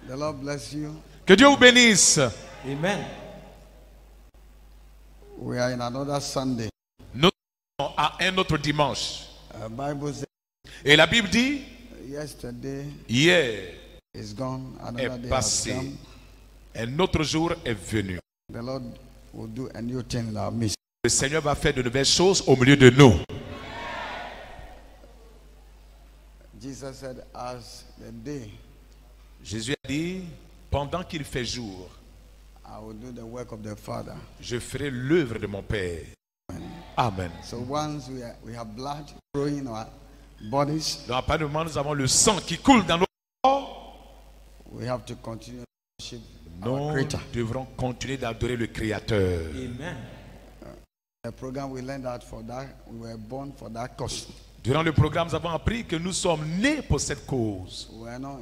The Lord bless you. Que Dieu vous bénisse. Amen. We are in another Sunday. Nous sommes à un autre dimanche. Bible says Et la Bible dit, yesterday hier is gone, another est day has passé, come. un autre jour est venu. The Lord will do a new thing in our midst. Le Seigneur va faire de nouvelles choses au milieu de nous. Jesus said, as the day Jésus a dit, pendant qu'il fait jour, I will do the work of the Father. je ferai l'œuvre de mon Père. Amen. So once we have blood flowing in our bodies, Dans pas de moment, nous avons le sang qui coule dans nos corps. we have to continue to worship our Nous Creator. devrons continuer d'adorer le Créateur. Amen. The program we learned that for that we were born for that cause. Durant le programme, nous avons appris que nous sommes nés pour cette cause. We are not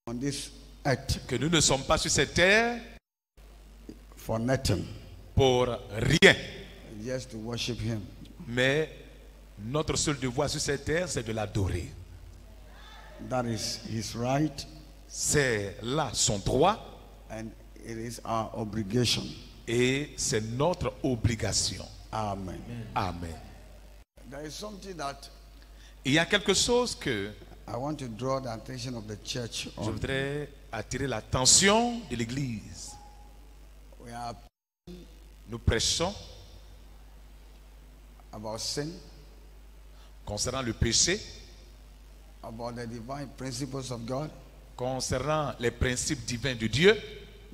on this earth Que nous ne sommes pas sur cette terre for nothing, pour rien. just to worship Him. Mais notre seul devoir sur cette terre, c'est de l'adorer. That is His right, C'est là son droit and it is our obligation. et c'est notre obligation. Amen. Amen. There is something that Il y a quelque chose que I want to draw the attention of the church je on. voudrais attirer l'attention de l'Église. We are Nous prêchons about sin, concernant le péché, about the divine principles of God, concernant les principes divins de Dieu,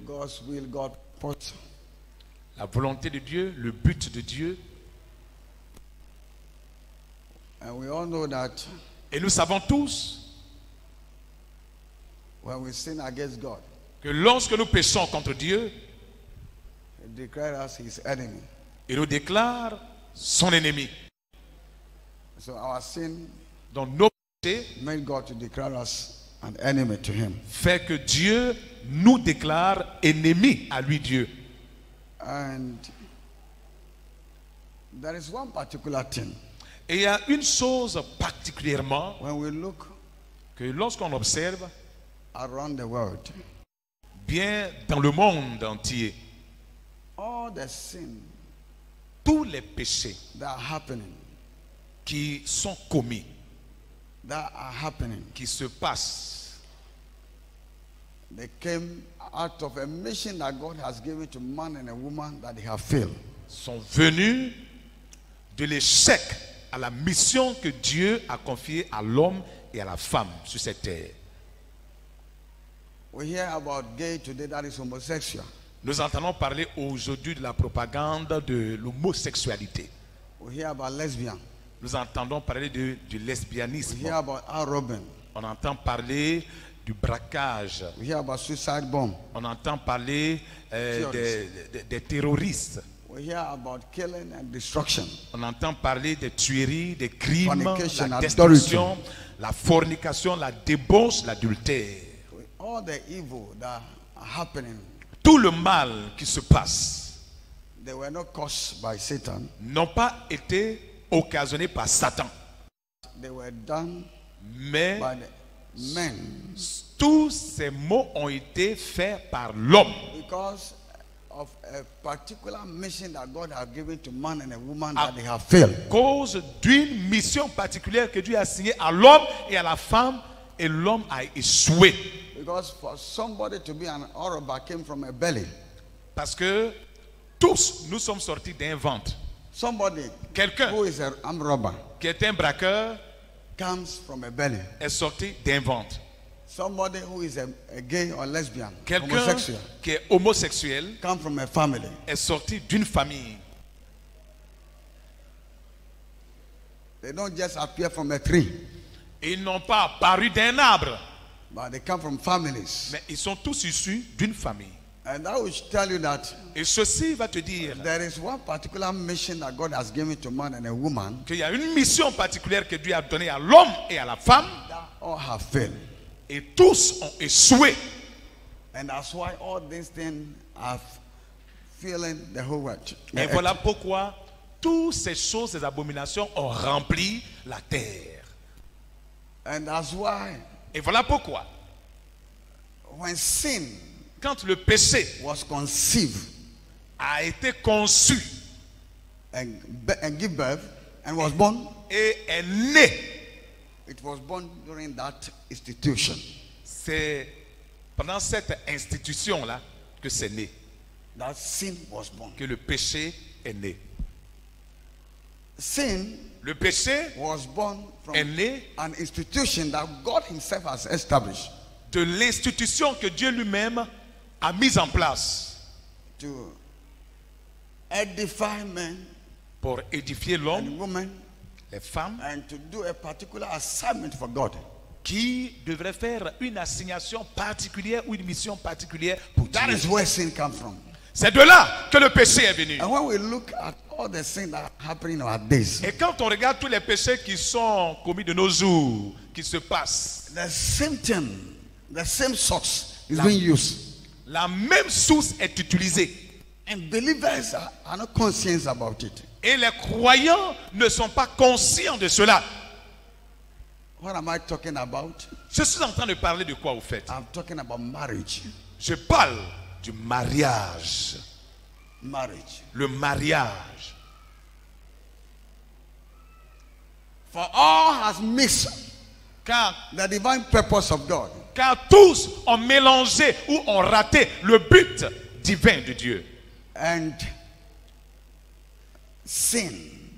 God's will, God's purpose. la volonté de Dieu, le but de Dieu. And we all know that Et nous savons tous when we sin against God, que lorsque nous péchons contre Dieu, He declares us His enemy. il nous déclare son ennemi. So our sin Donc nos péchés made God to declare us an enemy to Him. fait que Dieu nous déclare ennemis à lui Dieu. And there is one particular thing. Et il y a une chose particulièrement When we look que lorsqu'on observe around the world, bien dans le monde entier, all the sin tous les péchés that are happening, qui sont commis, qui se passent, they came out of a mission that God has given to man and a woman that they have failed. sont venus de l'échec à la mission que Dieu a confiée à l'homme et à la femme sur cette terre. We hear about gay today, that is homosexual. Nous entendons parler aujourd'hui de la propagande de l'homosexualité. We hear about lesbian. Nous entendons parler du We lesbianisme. hear about armed robbery. On entend parler du braquage. We hear about suicide bomb. On entend parler des terroristes. We hear about killing and destruction. On entend parler des tueries, des crimes, Fornication, la adultery. destruction, la fornication, la débauche, l'adultère. All the evil that are happening, Tout le mal qui se passe they were not caused by Satan. n'ont pas été occasionnés par Satan. They were done Mais by the men tous ces maux ont été faits par l'homme. because of a particular mission that God has given to man and a woman that they have failed. Cause d'une mission particulière que Dieu a signée à l'homme et à la femme, et l'homme a échoué. Because for somebody to be an Oroba came from a belly. Parce que tous nous sommes sortis d'un ventre. Somebody Quelqu'un who is an armed robber qui est un braqueur comes from a belly. est sorti d'un ventre. Somebody who is a gay or lesbian, Quelqu'un homosexual, qui est homosexuel come from a family. est sorti d'une famille. They don't just appear from a tree, Ils n'ont pas apparu d'un arbre, but they come from families. mais ils sont tous issus d'une famille. And that will tell you that Et ceci va te dire there is one particular mission that God has given to man and a woman qu'il y a une mission particulière que Dieu a donnée à l'homme et à la femme, that all have failed. et tous ont échoué. And that's why all these things are filling the whole world. Et voilà pourquoi toutes ces choses, ces abominations ont rempli la terre. And that's why Et voilà pourquoi when sin quand le péché was conceived a été conçu and give birth and was born, et est né, it was born during that institution. c'est pendant cette institution-là que c'est né, That sin was born. que le péché est né. Sin Le péché was born from est né an institution that God himself has established de l'institution que Dieu lui-même a mise en place to edify men pour édifier l'homme, and women les femmes, and to do a particular assignment for God. qui devraient faire une assignation particulière ou une mission particulière pour That Dieu. is where sin comes from. C'est de là que le péché est venu. And when we look at all the things that are happening in our days, Et quand on regarde tous les péchés qui sont commis de nos jours, qui se passent, the same thing, the same source is being used. la même source est utilisée. And believers are not conscious about it. Et les croyants ne sont pas conscients de cela. What am I talking about? Je suis en train de parler de quoi au fait? I'm talking about marriage. Je parle du mariage. Marriage. Le mariage. For all has missed Car, the divine purpose of God. car tous ont mélangé ou ont raté le but divin de Dieu. And sin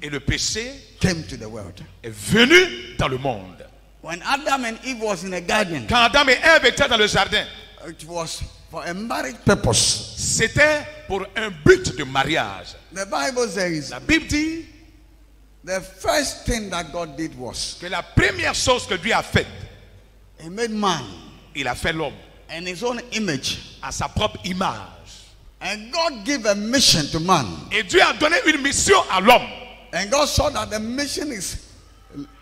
Et le péché came to the world. est venu dans le monde. When Adam and Eve was in the garden, Quand Adam et Ève étaient dans le jardin, it was for a marriage purpose. c'était pour un but de mariage. The Bible says La Bible dit the first thing that God did was que la première chose que Dieu a faite, He made man il a fait l'homme in His own image. à sa propre image. And God gave a mission to man. Et Dieu a donné une mission à l'homme. And God saw that the mission is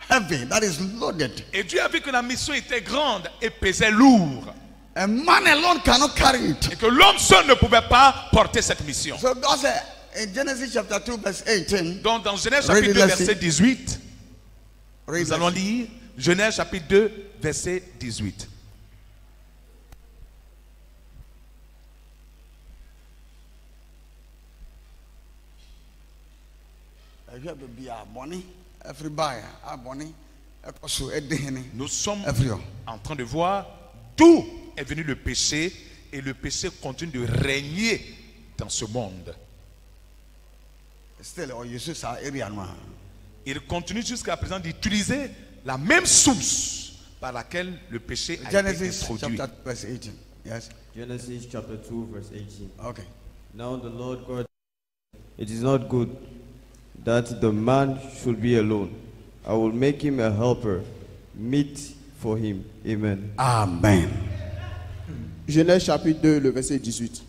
heavy, that is loaded. Et Dieu a vu que la mission était grande et pesait lourd. And man alone cannot carry it. Et que l'homme seul ne pouvait pas porter cette mission. So God said in Genesis chapter 2 verse 18, Donc dans Genèse Read chapitre it, 2 let's verset see. 18, read nous allons that. lire Genèse chapitre 2 verset 18. If you have to be our money, every buyer, our money, so every Nous sommes year. en train de voir d'où est venu le péché et le péché continue de régner dans ce monde. Still, or you see our area now. Il continue jusqu'à présent d'utiliser la même source par laquelle le péché a été Genesis introduit. chapter 2 verse 18. Yes. Genesis chapter 2 verse 18. Okay. Now the Lord God, it is not good that the man should be alone. I will make him a helper, meet for him. Amen. Amen. Genèse chapitre 2, le verset 18.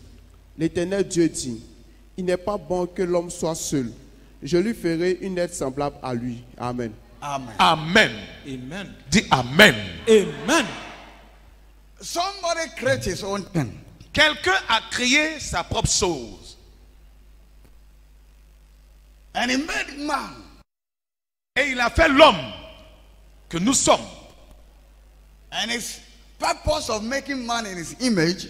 L'Éternel Dieu dit, il n'est pas bon que l'homme soit seul. Je lui ferai une aide semblable à lui. Amen. Amen. Amen. Amen. Dis Amen. Amen. Somebody create his own thing. Quelqu'un a créé sa propre chose. And he made man. Et il a fait l'homme que nous sommes. And his purpose of making man in his image,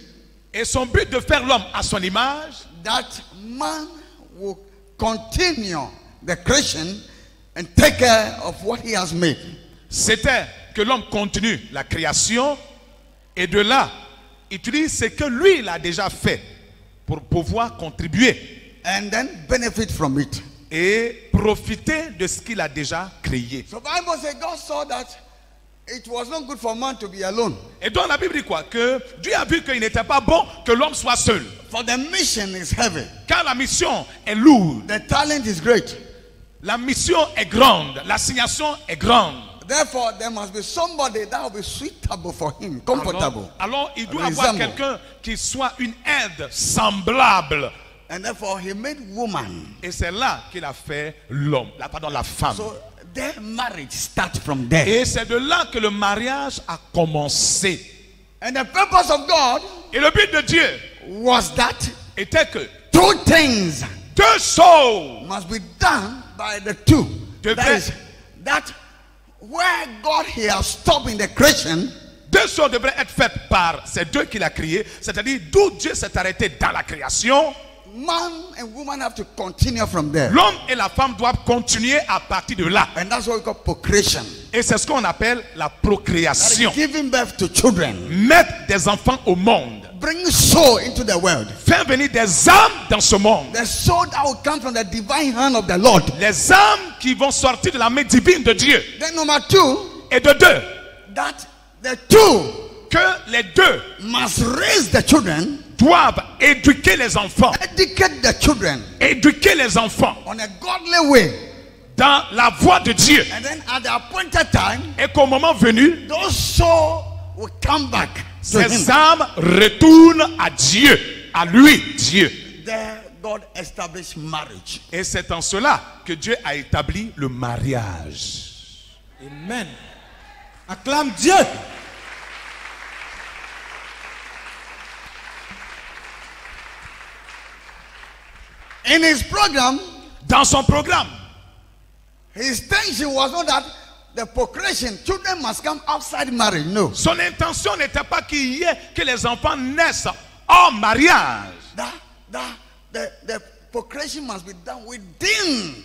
Et son but de faire l'homme à son image, that man will continue the creation and take care of what he has made. c'était que l'homme continue la création et de là, utilise ce que lui, il a déjà fait pour pouvoir contribuer And then benefit from it. et profiter de ce qu'il a déjà créé. So Bible says God saw that it was not good for man to be alone. Et donc la Bible dit quoi? Que Dieu a vu qu'il n'était pas bon que l'homme soit seul. For the mission is heavy. Car la mission est lourde, The talent is great. la mission est grande, l'assignation est grande. Therefore, there must be somebody that will be suitable for him, comfortable. Alors, il doit avoir Resemble. quelqu'un qui soit une aide semblable. And therefore, he made woman. Et c'est là qu'il a fait l'homme, la femme. So their marriage starts from there. Et c'est de là que le mariage a commencé. And the purpose of God Et le but de Dieu was that était que two things deux choses must be done by the two. De That fait. is, that where God he has stopped in the creation, deux choses devraient être faites par ces deux qu'il a créés, c'est-à-dire d'où Dieu s'est arrêté dans la création. Man and woman have to continue from there. L'homme et la femme doivent continuer à partir de là. And that's what we call procreation. Et c'est ce qu'on appelle la procréation. Giving birth to children. Mettre des enfants au monde. Bring soul into the world. Faire venir des âmes dans ce monde. The soul that will come from the divine hand of the Lord. Les âmes qui vont sortir de la main divine de Dieu. Then number two. Et de deux. That the two. Que les deux. Must raise the children. Doivent éduquer les enfants. Educate the children. Éduquer les enfants. On a godly way. Dans la voie de Dieu. And then at the appointed time. Et qu'au moment venu. Those souls will come back. Ces âmes retournent à Dieu, à lui, Dieu. There God established marriage. Et c'est en cela que Dieu a établi le mariage. Amen. Acclame Dieu. In his program, dans son programme, his intention was not that the procreation, children must come outside marriage. No. Son intention n'était pas qu'il y ait que les enfants naissent hors mariage. The procreation must be done within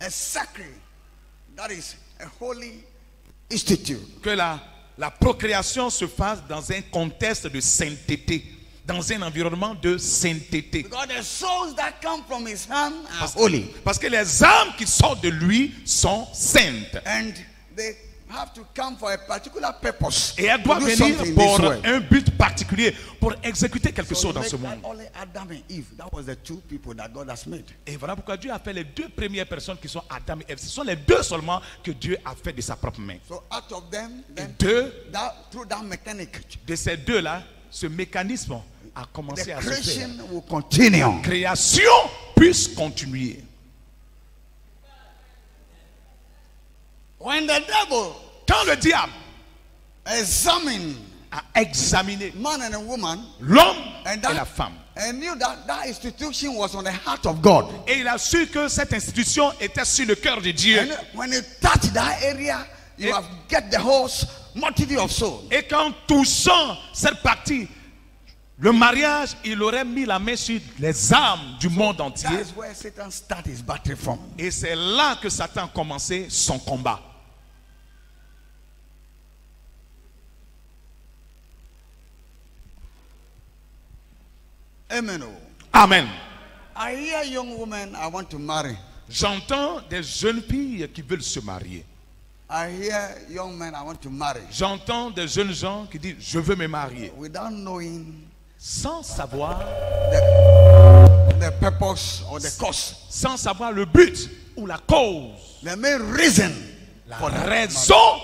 a sacred, that is a holy institute. Que la procréation se fasse dans un contexte de sainteté, dans un environnement de sainteté. Because the souls that come from his hand are holy. Parce que les âmes qui sortent de lui sont saintes. And they have to come for a particular purpose. Et elles doivent venir pour un but particulier, pour exécuter quelque chose dans ce monde. Only Adam and Eve. That was the two people that God has made. Et voilà pourquoi Dieu a fait les deux premières personnes qui sont Adam et Ève. Ce sont les deux seulement que Dieu a fait de sa propre main. So out of them, through that mechanic, de ces deux-là, ce mécanisme a commencé à se faire. Will continue. La création puisse continuer. When the devil, quand le diable a examiné man and a woman, l'homme et la femme, and knew that institution was on the heart of God. Et il a su que cette institution était sur le cœur de Dieu. And when you touch that area, you have get the whole multitude of souls. Et qu'en touchant cette partie, le mariage, il aurait mis la main sur les âmes du monde entier. That's where Satan started his battle from. Et c'est là que Satan a commencé son combat. Amen. Amen. I hear young women I want to marry. J'entends des jeunes filles qui veulent se marier. I hear young men I want to marry. J'entends des jeunes gens qui disent je veux me marier. Without knowing, sans savoir the purpose or the cause. Sans savoir le but ou la cause. The main reason. La raison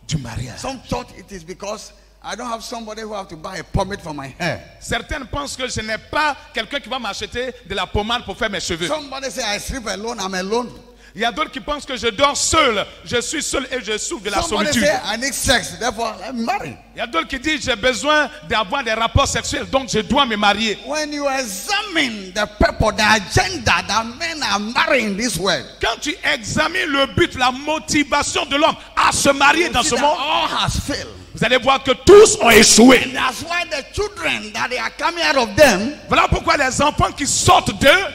du mariage. Some thought it is because I don't have somebody who have to buy a pomade for my hair. Certains pensent que je n'ai pas quelqu'un qui va m'acheter de la pommade pour faire mes cheveux. Somebody say I sleep alone, I'm alone. Il y a d'autres qui pensent que je dors seul, je suis seul et je souffre de la solitude. Say, I need sex, therefore I'm married. Il y a d'autres qui disent j'ai besoin d'avoir des rapports sexuels, donc je dois me marier. When you examine the purpose, the agenda that men are marrying this world, quand tu examines le but, la motivation de l'homme à se marier dans ce monde, all has failed. Vous allez voir que tous ont échoué. And that's why the children that they are coming out of them, voilà pourquoi les enfants qui sortent d'eux,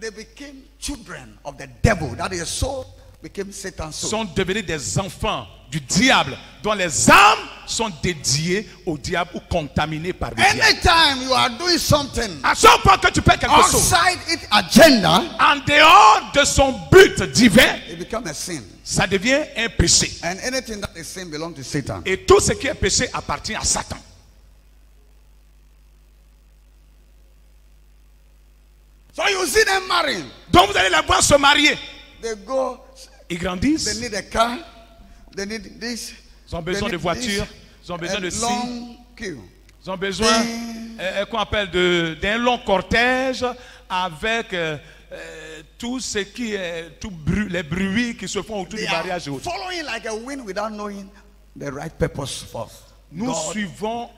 they became children of the devil. That is soul became Satan's soul. Sont devenus des enfants du diable, dont les âmes sont dédiées au diable ou contaminées par le diable. Anytime you are doing something, à chaque fois que tu fais quelque chose, outside its agenda, en dehors de son but divin, it becomes a sin. Ça devient un péché. And anything that is sin belongs to Satan. Et tout ce qui est péché appartient à Satan. So you see them marrying. Donc vous allez les voir se marier. They go. Ils grandissent. They need a car. They need this. Ils ont besoin de voitures. Ils ont besoin de long queue. Ils ont besoin qu'on appelle d'un long cortège avec tout ce qui est les bruits qui se font autour du mariage. Following like a wind without knowing the right purpose for. Nous suivons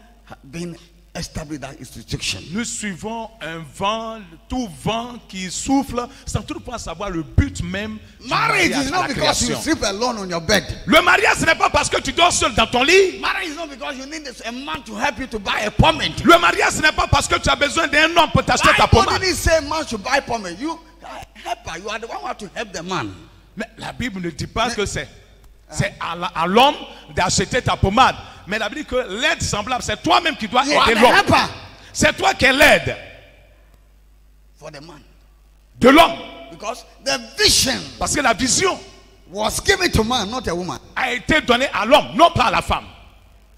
being establish that institution. Nous suivons un vent, tout vent qui souffle, sans toutefois savoir le but même du Marriage mariage, is la not because you création. sleep alone on your bed. Le mariage, ce n'est pas parce que tu dors seul dans ton lit. Marriage is not because you need a man to help you to buy a pomade. Le mariage, ce n'est pas parce que tu as besoin d'un homme pour t'acheter ta Bible pommade. didn't say man should buy pomade. You help her. You are the one who have to help the man. Mais la Bible ne dit pas que c'est à l'homme d'acheter ta pommade. Mais la Bible dit que l'aide semblable, c'est toi-même qui dois You are aider the l'homme. helper C'est toi qui es l'aide for the man. de l'homme. Because the vision Parce que la vision was given to man, not a woman. a été donnée à l'homme, non pas à la femme.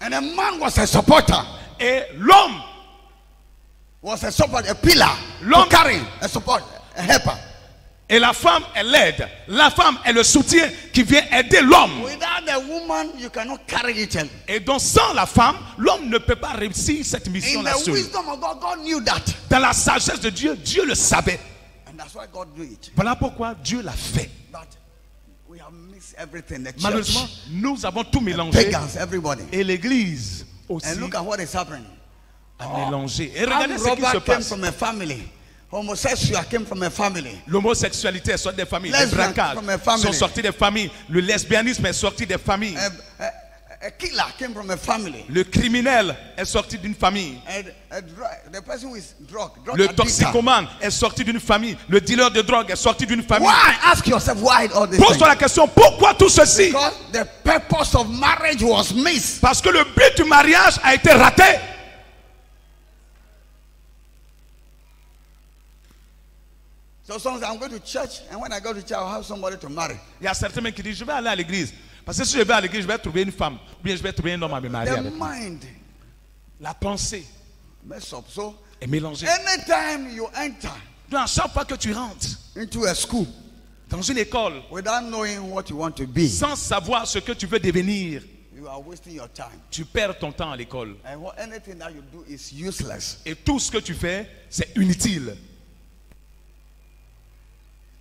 And a man was a supporter. Et l'homme, Was a support, a pillar. L'homme- To carry a support, a helper. et la femme est l'aide. La femme est le soutien qui vient aider l'homme. Without the woman, you cannot carry it. In Et donc sans la femme, l'homme ne peut pas réussir cette mission-là the seul. wisdom of God, God knew that. Dans la sagesse de Dieu, Dieu le savait. And that's why God did it. Voilà pourquoi Dieu l'a fait. But we have missed everything. The Malheureusement, church, nous avons tout mélangé. pagans, everybody. Et l'église aussi And look at what is happening. a mélangé. Et regardez ce qui se Robber came passe. from a family. Homosexual came from a family. L'homosexualité est sortie des familles. Les Lesbian braquages from a family. sont sortis des familles. Le lesbianisme est sorti des familles. A killer came from a family. Le criminel est sorti d'une famille. And the person who is drug Le addict. toxicomane est sorti d'une famille. Le dealer de drogue est sorti d'une famille. Why? Ask yourself why all this. Pose-toi la question, pourquoi tout ceci? Because the purpose of marriage was missed. Parce que le but du mariage a été raté. So sometimes I'm going to church, and when I go to church, I'll have somebody to marry. Il y a certains mecs qui disent, je vais aller à l'église. Parce que si je vais à l'église, je vais trouver une femme. Ou bien je vais trouver un homme à me marier The avec. mind La pensée mess up. So est mélangée. anytime you enter Donc à chaque fois que tu rentres into a school dans une école, without knowing what you want to be, sans savoir ce que tu veux devenir, you are wasting your time. tu perds ton temps à l'école. And anything that you do is useless. Et tout ce que tu fais, c'est inutile.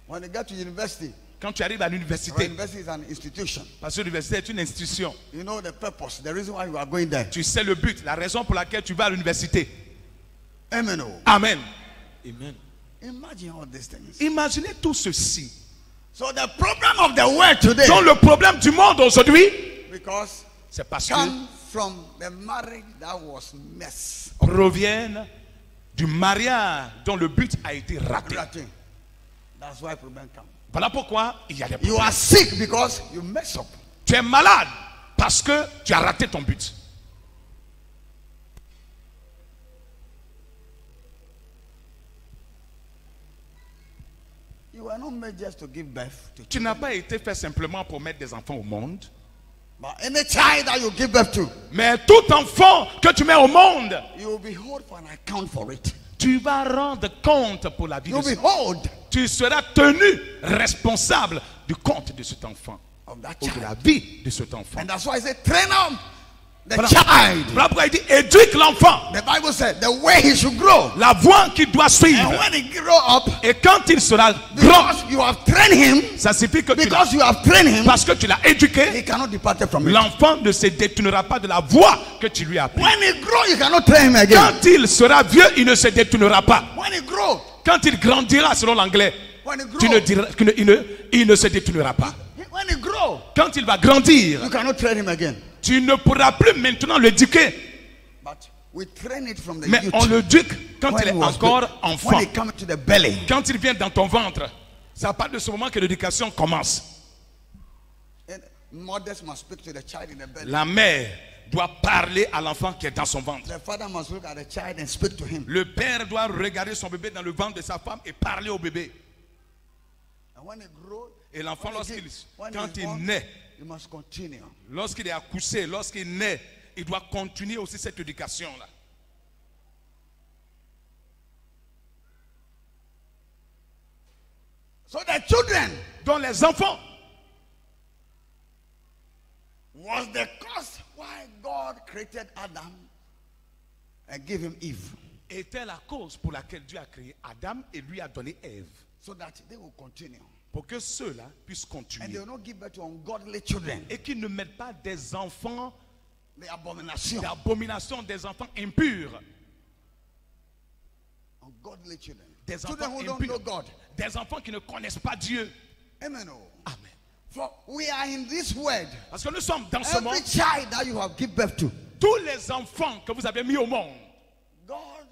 When you get to university, Quand tu arrives à l'université, university is an institution. parce que l'université est une institution, You know the purpose, the reason why you are going there. tu sais le but, la raison pour laquelle tu vas à l'université. Amen. Amen. Amen. Imagine all these things. Imaginez tout ceci. So the problem of the world today, Donc le problème du monde aujourd'hui, because c'est parce que come from the marriage that was mess. proviennent du mariage dont le but a été raté. That's why problem come. Voilà pourquoi il y a des You problèmes. are sick because you mess up. Tu es malade parce que tu as raté ton but. You were not made just to give birth to Tu n'as pas été fait simplement pour mettre des enfants au monde. But any child that you give birth to, Mais tout enfant que tu mets au monde, you will be held for an account for it. tu vas rendre compte pour la vie You de will ce be held Tu seras tenu responsable du compte de cet enfant of that ou de child. la vie de cet enfant. And that's why I say train up the Voilà. child. Voilà pourquoi il dit éduque l'enfant. The Bible said the way he should grow. La voie qu'il doit And suivre. when he grow up, Et quand il sera grand, because you have trained him, ça signifie que because you have trained him, parce que tu l'as éduqué, he cannot depart from it. l'enfant ne se détournera pas de la voie que tu lui as appris. When he grow, you cannot train him again. Quand il sera vieux, il ne se détournera pas. When he grow, Quand il grandira, selon l'anglais, when he grow, tu ne diras, il ne se détournera pas. when he grow, Quand il va grandir, you cannot train him again. tu ne pourras plus maintenant l'éduquer. But we train it from the Mais youth. on l'éduque quand When il he est was encore good. enfant. When he come to the belly, Quand il vient dans ton ventre, c'est à partir de ce moment que l'éducation commence. and mothers must speak to the child in the belly. La mère doit parler à l'enfant qui est dans son ventre. The father must look at the child and speak to him. Le père doit regarder son bébé dans le ventre de sa femme et parler au bébé. And when he grow, Et l'enfant, when he lorsqu'il, give- when quand he's il born, naît, you must continue. lorsqu'il est accouché, lorsqu'il naît, il doit continuer aussi cette éducation-là. So the children Donc les enfants, was the cause why God created Adam and gave him Eve, était la cause pour laquelle Dieu a créé Adam et lui a donné Ève. so that they will continue. Pour que ceux-là puissent And they continuer. will not give birth to ungodly children. Et qu'ils ne mettent pas des enfants The abomination. d'abomination, des enfants impurs. ungodly children. Des Children enfants who don't know impurs. God. Des enfants qui ne connaissent pas Dieu. Amen. Oh. Amen. For we are in this world. Parce que nous sommes dans ce monde. Every child that you have given birth to, Tous les enfants que vous avez mis au monde, God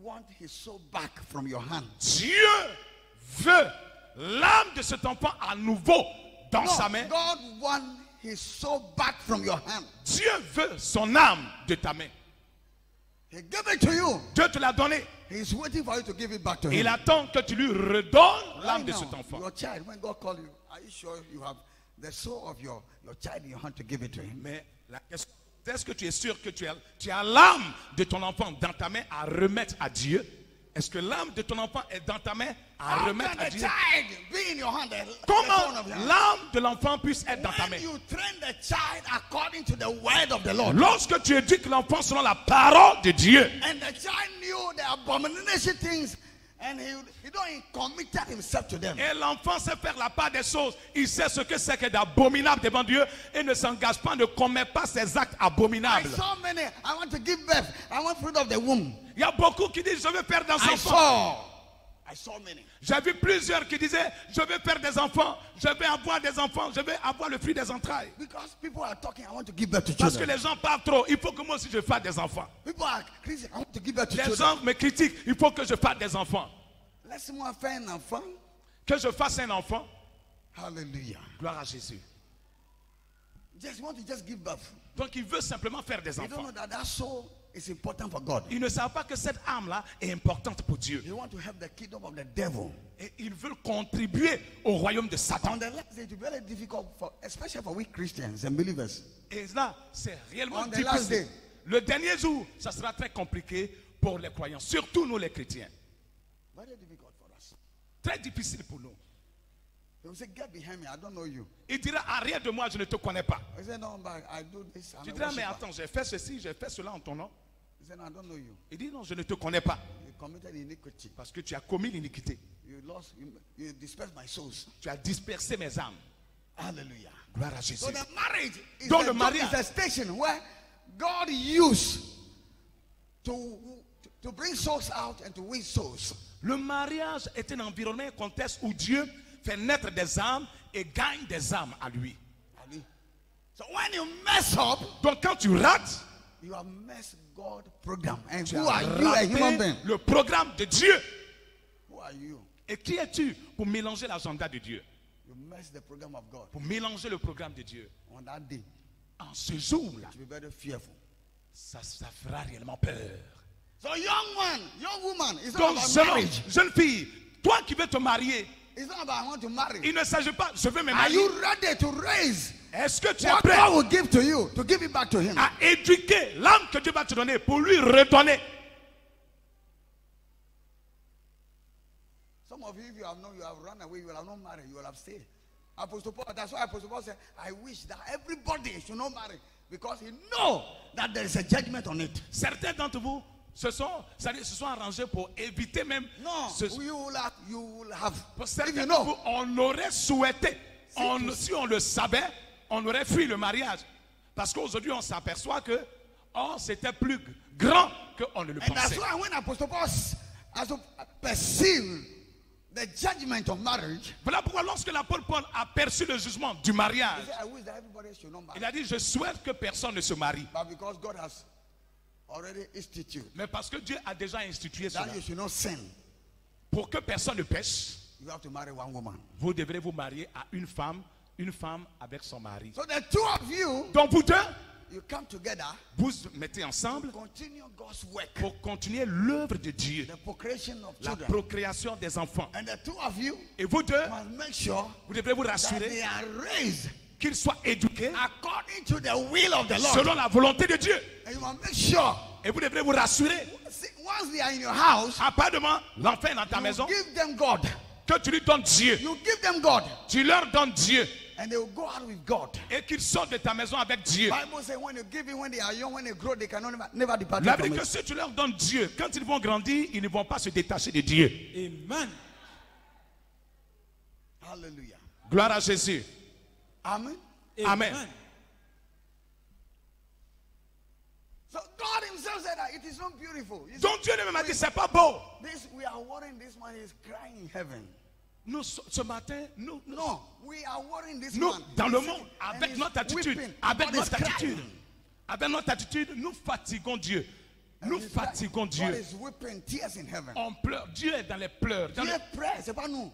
wants his soul back from your hand. Dieu veut l'âme de cet enfant à nouveau dans No, sa main. God wants his soul back from your hand. Dieu veut son âme de ta main. He gave it to you. Dieu te l'a donné. He's waiting for you to give it back to him. Il attend que tu lui redonnes l'âme Right de now, cet enfant. your child, when God called you, are you sure you have the soul of your child in your hand to give it to him? Mais la question, est-ce que tu es sûr que tu as l'âme de ton enfant dans ta main à remettre à Dieu? Est-ce que l'âme de ton enfant est dans ta main à How remettre can à the Dieu? child be in your hand? The soul Comment of your hand? l'âme de l'enfant puisse être dans ta main? When you train the child according to the word of the Lord, Lorsque tu éduques l'enfant selon la parole de Dieu, and the child knew the abomination things, and he don't committed himself to them. et l'enfant sait faire la part des choses, il sait ce que c'est que d'abominable devant Dieu et ne s'engage pas, ne commet pas ces actes I abominables. saw many. I want to give birth. I want fruit of the womb. Il y a beaucoup qui disent je veux faire des enfants. I saw many. J'ai vu plusieurs qui disaient je veux faire des enfants, je vais avoir des enfants, je vais avoir le fruit des entrailles. Because people are talking, I want to give birth to Parce que children. les gens parlent trop, il faut que moi aussi je fasse des enfants. People are Christian, I want to give birth to Les children. gens me critiquent, il faut que je fasse des enfants. Laisse-moi faire un enfant. Que je fasse un enfant, Hallelujah. gloire à Jésus. Just want to just give birth. Donc il veut simplement faire des You don't enfants. know that soul is important for God. Ils ne savent pas que cette âme-là est importante pour Dieu. You want to help the kingdom of the devil. Et ils veulent contribuer au royaume de Satan. On the last day, it will be very difficult for, especially for we Christians and believers. Et là, c'est réellement On the last difficile. day. Le dernier jour, ça sera très compliqué pour les croyants, surtout nous les chrétiens. Very difficult for us. Très difficile pour nous. They will say, get behind me, I don't know you. Il dira, arrière de moi, je ne te connais pas. I say, no, but I do this. I'm Tu a diras, mais worshiper. attends, j'ai fait ceci, j'ai fait cela en ton nom. He said, no, I don't know you. Il dit, non, je ne te connais pas. You committed iniquity. Parce que tu as commis l'iniquité. You dispersed my souls. Tu as dispersé mes âmes. Hallelujah. Gloire à Jésus. So the marriage is, Donc a, le mariage. is a station where God used to bring souls out and to win souls. Le mariage est un environnement, un contexte où Dieu fait naître des âmes et gagne des âmes à lui. So when you mess up, Donc quand tu rates, you have messed God's program. And tu who as are you, a human raté being? le programme de Dieu. Who are you? Et qui es-tu pour mélanger l'agenda de Dieu? You messed the program of God. Pour mélanger le programme de Dieu. On that day, En ce jour-là, to be very fearful. ça fera réellement peur. So young man, young woman, it's not Donc about jeune homme, marriage. jeune fille, toi qui veux te marier, It's not about I want to marry. il ne s'agit pas, je veux me Are marier. you ready to raise Est-ce que tu es what prêt God will give to you, to give it back to him? à éduquer l'âme que Dieu va te donner pour lui redonner? Some of you, if you have known, you have run away, you will have not married, you will have stayed. Apostle Paul, that's why Apostle Paul said, I wish that everybody should not marry, because he know that there is a judgment on it. Certains d'entre vous se sont arrangés pour éviter même. No, you will have. Pour If certains you d'entre know, vous, on aurait souhaité, si on le savait, on aurait fui le mariage. Parce qu'aujourd'hui, on s'aperçoit que c'était plus grand qu'on ne le and that's pensait. why when Apostle Paul also perceived the judgment of marriage, Voilà pourquoi lorsque l'apôtre Paul a perçu le jugement du he mariage, said, I wish that everybody should not marry. il a dit, je souhaite que personne ne se marie. But because God has already instituted Mais parce que Dieu a déjà institué cela, that you should not sin, pour que personne ne pêche, you have to marry one woman. vous devrez vous marier à une femme avec son mari. So the two of you, Donc vous deux, you come together, vous mettez ensemble continue God's work, pour continuer l'œuvre de Dieu, the procreation of la children. procréation des enfants. And the two of you Et vous deux, must make sure vous devrez vous that rassurer they are raised qu'ils soient éduqués according to the will of the Lord. selon la volonté de Dieu. And you must make sure, Et vous devrez vous rassurer, once they are in your house, à part demain, l'enfant est dans ta you maison, give them God. que tu lui donnes Dieu. You give them God. Tu leur donnes Dieu. And they will go out with God. Et qu'ils sortent de ta maison avec Dieu. Bible says when you give it, when they are young, when they grow, they cannot never depart La from vie que it. si tu leur donnes Dieu, quand ils vont grandir, ils ne vont pas se détacher de Dieu. Amen. Hallelujah. Gloire à Jésus. Amen. Amen. So God himself said that it is not beautiful. You see, Donc Dieu lui-même a dit, c'est pas beau. this we are worrying. This man is crying in heaven. Nous, ce matin, nous, No, we are worrying this nous man. dans le He's monde, sitting and avec he's notre attitude, weeping. avec God is notre attitude, crying. avec notre attitude, nous fatiguons Dieu. And Nous he's crying. fatiguons God Dieu. is weeping tears in heaven. On pleure. Dieu est dans les pleurs. Dieu prie, c'est pas nous.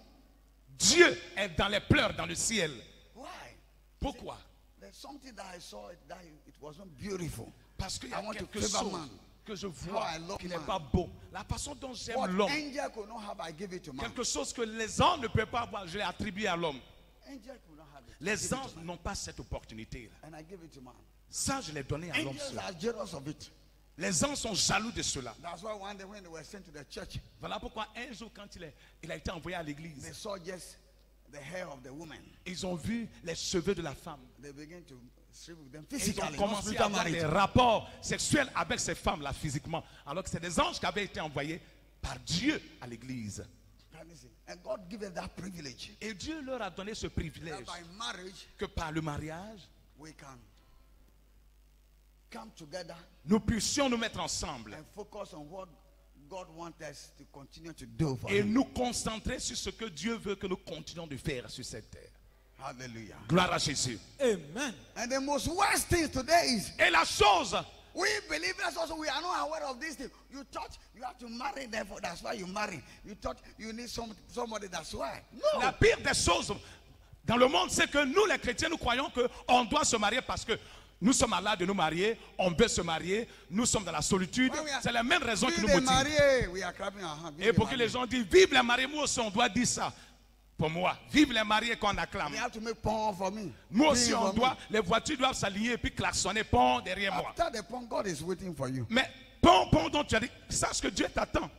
Dieu est dans les pleurs dans le ciel. Why? Pourquoi? There's something that I saw that it was not beautiful. Parce qu'il y I a want to quelque favor chose man. que je How vois I love qui n'est man. pas beau. La façon dont j'aime What l'homme. angel could not have, I give it to man. Quelque chose que les anges ne peuvent pas avoir, je l'ai attribué à l'homme. Angel could not have it. I Les give it to anges man. n'ont pas cette opportunité. And I give it to man. Ça, je l'ai donné à l'homme. Angels seul. are jealous of it. Les anges sont jaloux de cela. That's why one day when they were sent to the church, Voilà pourquoi un jour, quand il a été envoyé à they l'église, saw just the hair of the woman. ils ont vu les cheveux de la femme. They began to sleep with them Et ils physically. ont not commencé à spiritual avoir des marriage. rapports sexuels avec ces femmes-là physiquement. Alors que c'est des anges qui avaient été envoyés par Dieu à l'église. Can you see? And God gave us that privilege. Et Dieu leur a donné ce That privilège by marriage, que par le mariage, we can come together nous puissions nous mettre ensemble and focus on what God wants us to continue to do for et Him. nous concentrer sur ce que Dieu veut que nous continuions de faire sur cette terre. Hallelujah. Gloire à Jésus. Amen. And the most worst thing today is Et la chose, we believers also, we are not aware of this thing. You thought you have to marry, therefore that's why you marry. You thought you need somebody, that's why. No. la pire des choses dans le monde, c'est que nous, les chrétiens, nous croyons qu'on doit se marier parce que nous sommes à l'âge de nous marier, on veut se marier, nous sommes dans la solitude. When we are- C'est la même raison qui we nous the motive. married, we are clapping our hands. Et pour que les gens disent, vive les mariés, moi aussi on doit dire ça. Pour moi, vive les mariés qu'on acclame. They have to make porn for me. Moi aussi Sing on for me. doit, les voitures doivent s'aligner et puis klaxonner, pont derrière moi. After the porn, God is waiting for you. Mais pont dont tu as dit, sache que Dieu t'attend.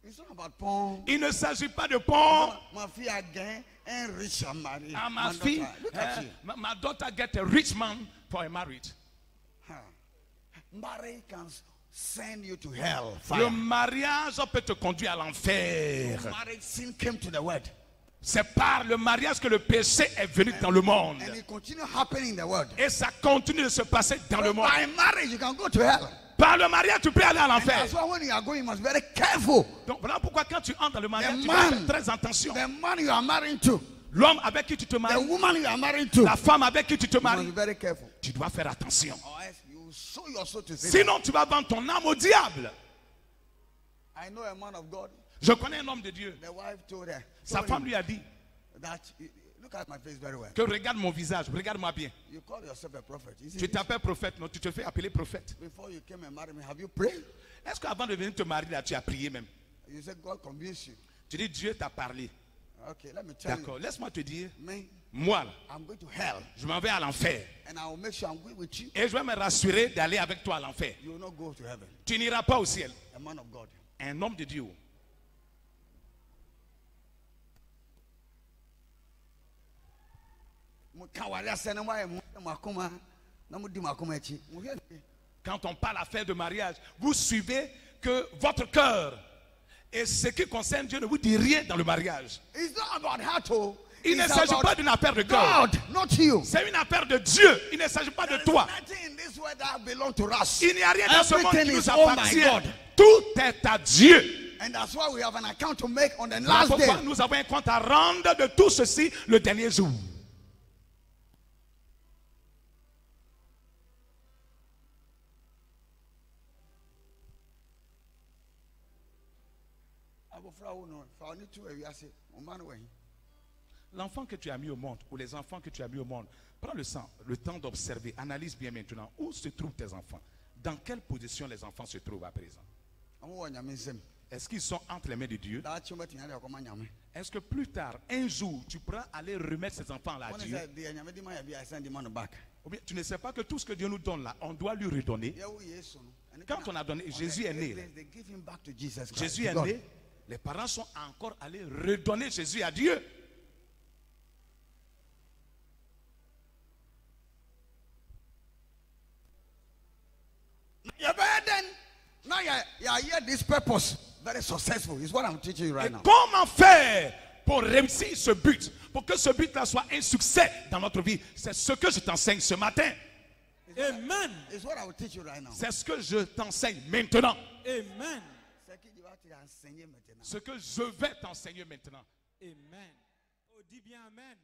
It's not about porn. Il ne s'agit pas de pont. My fee again and rich and married. Ah, My ma fille, daughter, look at you. my daughter get a rich man for a marriage. Huh. Marriage can send you to hell. Le Fire. mariage peut te conduire à l'enfer. Marriage sin came to the world. C'est par le mariage que le péché est venu dans le monde. And it continue happening in the world. Et ça continue de se passer dans le monde. By marriage, you can go to hell. Par le mariage, tu peux aller à And l'enfer. that's why when you are going, you must be very careful. Donc voilà pourquoi quand tu entres dans le mariage, The tu dois man- faire très attention. The man you are marrying to, L'homme avec qui tu te the maries, woman you are marrying to, la femme avec qui tu te you must be maries, very careful. tu dois faire attention. Or else you will sow your soul to Satan. Sinon, tu vas vendre ton âme au diable. I know a man of God. Je connais un homme de Dieu. The wife told her, Sa femme lui a dit that look at my face very well. que regarde mon visage, regarde-moi bien. You call yourself a prophet. Is Tu it? t'appelles prophète, non, tu te fais appeler prophète. Before you came and married me, have you prayed? Est-ce qu'avant de venir te marier, là, tu as prié même? You said God convinced you. Tu dis Dieu t'a parlé. Okay, let me tell you. D'accord, laisse-moi te dire, Me, moi, là, I'm going to hell, je m'en vais à l'enfer. and I will make sure I'm going with you. Et je vais me rassurer d'aller avec toi à l'enfer. You will not go to heaven. Tu n'iras pas au ciel. A man of God. Un homme de Dieu. Quand on parle affaire de mariage, vous suivez que votre cœur et ce qui concerne Dieu ne vous dit rien dans le mariage. It's not about heart, oh. Il ne It's s'agit about pas d'une affaire de cœur. God, not you. C'est une affaire de Dieu. Il ne s'agit pas de There is toi. nothing in this world that belongs to us. Il n'y a rien dans ce monde qui Everything nous is, oh my appartient. God. Tout est à Dieu. And that's why we have an account to make on the Voilà last day. pourquoi nous avons un compte à rendre de tout ceci le dernier jour. L'enfant que tu as mis au monde, ou les enfants que tu as mis au monde, prends le temps d'observer, analyse bien maintenant où se trouvent tes enfants. Dans quelle position les enfants se trouvent à présent? Est-ce qu'ils sont entre les mains de Dieu? Est-ce que plus tard, un jour, tu pourras aller remettre ces enfants là à Dieu? Ou bien tu ne sais pas que tout ce que Dieu nous donne là, on doit lui redonner. Quand on a donné, Jésus est né. Jésus est né. Les parents sont encore allés redonner Jésus à Dieu. Now you are here this purpose. Very successful. Is what I'm teaching you right Et now. comment faire pour réussir ce but? Pour que ce but-là soit un succès dans notre vie. C'est ce que je t'enseigne ce matin. Amen. It's what I will teach you right now. C'est ce que je t'enseigne maintenant. Amen. Ce que je vais t'enseigner maintenant. Amen. Oh, dis bien Amen.